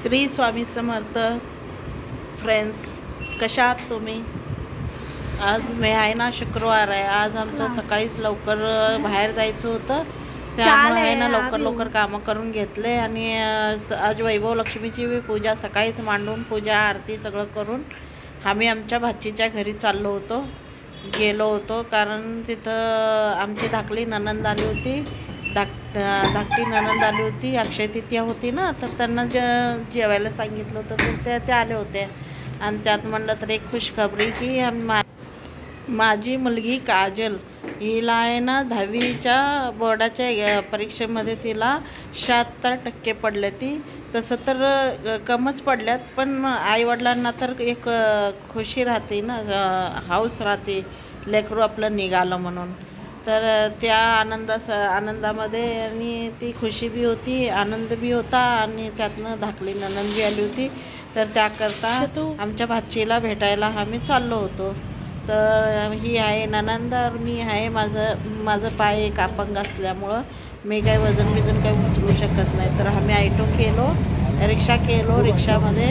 Shri Swami Samarth friends, कशा आहात तुम्ही? आज मी आहे ना, शुक्रवार आहे. आज आमचं सकाळीच लवकर बाहेर जायचं होतं, त्यामुळे आहे ना लवकर कामं करून घेतले. आणि आज वैभव लक्ष्मीची पूजा सकाळीच मांडून पूजा आरती सगळं करून आम्ही आमच्या भाचीच्या घरी गेलो होतो. कारण तिथं आमची धाकली नणंद आली होती, धाकटी नणंद आली होती. अक्षय तृतीया होती ना, तर त्यांना जेवायला सांगितलं होतं, तर ते आले होते. आणि त्यात म्हणलं तर एक खुशखबरी की माझी मुलगी काजल हिला आहे ना 10वीच्या बोर्डाच्या परीक्षेमध्ये तिला 76% पडले. ती तसं तर कमच पडल्यात, पण आईवडिलांना तर एक खुशी राहते ना, हाऊस राहते लेकरू आपलं निघालं म्हणून. तर त्या आनंदामध्ये आणि ती खुशी बी होती, आनंद बी होता. आणि त्यातनं धाकली नणंद बी आली होती. तर त्याकरता आमच्या भाचीला भेटायला आम्ही चाललो होतो. तर ही आहे नणंद, मी आहे. माझं पाय एक अपंग असल्यामुळं मी काही वजन काही उचलू शकत नाही. तर आम्ही ऑटो केलो, रिक्षा केलो. रिक्षामध्ये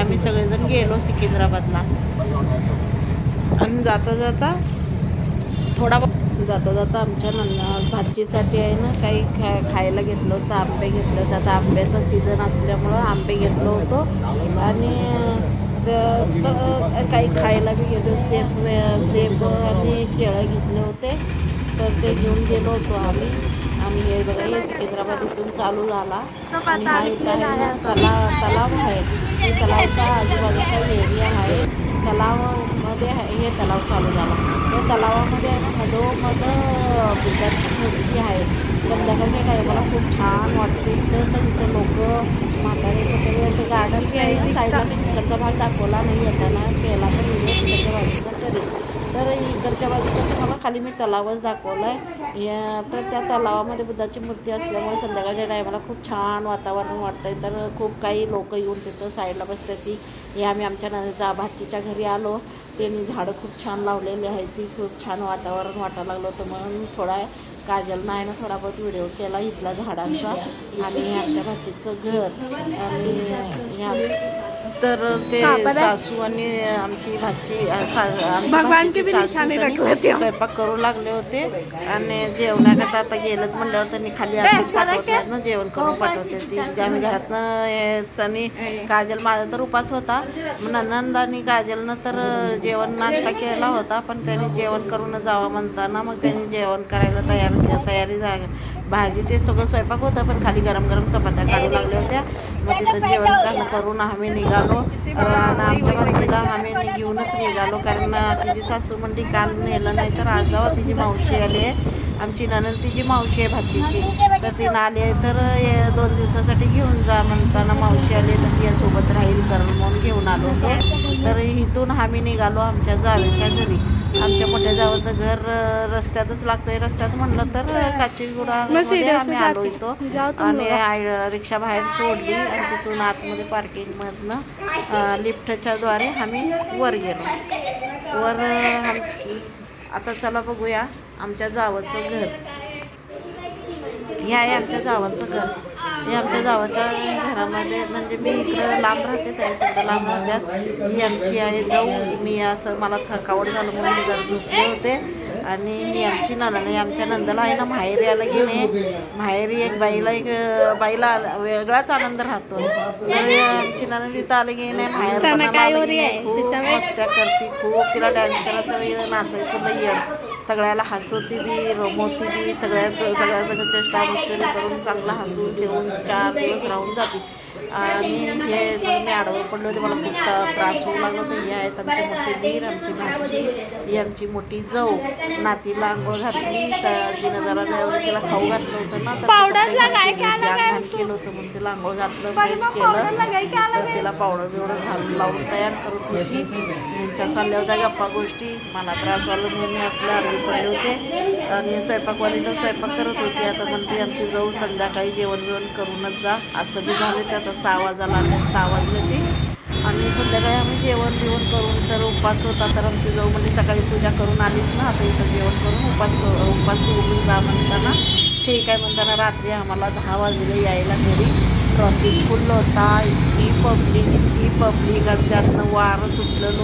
आम्ही सगळेजण गेलो सिकंदराबादला. आणि जाता जाता आमच्या भाचीसाठी आहे ना काही खायला घेतलं होतं. आंबे घेतलं होतं. आता आंब्याचा सीझन असल्यामुळं आंबे घेतलो होतो. आणि काही खायला बी घेतलं, सेब आणि केळं घेतले होते. तर ते घेऊन गेलो होतो आम्ही. आणि हे बघा, हे सिकंदराबाद इथून चालू झाला. आणि हा इथं तलाव आहे. हे तलावच्या आजूबाजूचा एरिया आहे. तलावामध्ये हे तलाव चालू झाला. त्या तलावामध्ये आहे ना मधोमध बुद्धाची मूर्ती आहे. संध्याकाळच्या टायमाला खूप छान वाटते. इथं लोक म्हातारे सगळे असं गार्डन बी आहे. साईडला तिकडचा भाग दाखवला नाही येताना, केला तर व्हिडिओ तिकडच्या बाजूचा तरी. तर इकडच्या बाजूचा तुम्हाला खाली मी तलावच दाखवला आहे. तर त्या तलावामध्ये बुद्धाची मूर्ती असल्यामुळे संध्याकाळच्या टायमाला खूप छान वातावरण वाटतं आहे. तर खूप काही लोक येऊन तिथं साईडला बसतात. हे आम्ही आमच्या भाचीच्या घरी आलो. त्यांनी झाडं खूप छान लावलेली आहे. ती खूप छान वातावरण वाटायला लागलं होतं. म्हणून थोडा काजलनं आहे ना थोडा बहुत व्हिडिओ केला इथला झाडांचा. आणि आमच्या भाचीचं घर. आणि तर ते सासू आणि आमची भाची स्वयंपाक करू लागले होते. आणि जेवणाकरता आता गेलं म्हणल्यावर त्यांनी खाली असंच पाठवतात ना, जेवण करून पाठवते. ती आम्ही घरातनं. आणि काजल माझा तर उपास होता. नणंद आणि काजलनं तर जेवण नाश्ता केला होता, पण त्यांनी जेवण करून जावं म्हणताना मग त्यांनी जेवण करायला तयारी भाजी ते सगळं स्वयंपाक होतं, पण खाली गरम चपात्या काढू लागल्या होत्या. मग तिथं जेवण करून आम्ही निघालो. आणि आमच्या भाचीला आम्ही घेऊनच निघालो, कारण तिची सासू म्हणली काल नेलं नाही तर आज जावं. तिची मावशी आली आहे, आमची नणंद तिची मावशी आहे भाचीची. तर ती आली आहे तर 2 दिवसासाठी घेऊन जा म्हणताना मावशी आली तर तिच्यासोबत राहील करून म्हणून घेऊन आलो होतो. तर इथून आम्ही निघालो आमच्या जावेच्या घरी. आमच्या मोठ्या जावचं घर रस्त्यातच लागतंय. रस्त्यात म्हणलं तर काचीगुडामध्ये आम्ही आलो इथं. आणि रिक्षा बाहेर सोडली आणि तिथून आतमध्ये पार्किंगमधनं लिफ्टच्या द्वारे आम्ही वर गेलो. आता चला बघूया आमच्या जावचं घर. हे आहे आमच्या जावाचं घर. हे आमच्या जावाच्या घरामध्ये म्हणजे मी इकडं लांब राहते, तिकडं लांब राहतात. ही आमची आहे जाऊ. मी असं मला थकावट झालं म्हणून मी जरा झोपले होते. आणि ही आमची नणंद. आमच्या नंदाला आहे ना माहेरी यायला घेणे. माहेरी एक बाईला वेगळाच आनंद राहतो. तर आमची नणंद इथं आले की नाही माहेर खूप मस्त्या करते. खूप तिला डान्स करायचं, नाचायचं लई येड. सगळ्याला हसवती बी, रमवती बी. सगळ्याचं चेष्टा मस्करी करून चांगला हसून ठेवून 4 दिवस राहून जाते. आणि हे जर मी आडवं पडलो होते, मला खूप त्रास होऊ लागला होता. हे आहेत आमचे मोठे दीर, आमची भाची, ही आमची मोठी जाऊ. नातीला आंघोळ घातली. तिनं जरा तिला खाऊ घातलं होतं ना, तर केलं होतं म्हणून तिला आंघोळ घातलं, फ्रेश केलं. तर तिला पावडर बिवडर लावून तयार करत होती. यांच्या चालल्या होत्या गप्पा गोष्टी. मला त्रास झाला म्हणून मी आपल्या आडवी पडले होते. आणि स्वयंपाकवालीला स्वयंपाक करत होती. आता म्हणते आमची जाऊ संध्याकाळी जेवण करूनच जा. असं बी झालं. आता 6 वाजला, 6 वाजले ती. आणि संध्याकाळी आम्ही जेवण करून, तर उपास होता. तर आमची जाऊ म्हणजे सकाळी पूजा करून आलीच ना, आता इथं जेवण करून उपास सोडून जा म्हणताना ठीक आहे म्हणताना रात्री आम्हाला 10 वाजले यायला घरी. ट्रॉफिक फुल होता. इतकी पब्लिक आणि त्यातनं वारं सुटलं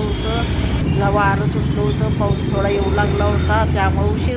होतं, पाऊस थोडा येऊ लागला होता त्यामुळे उशीर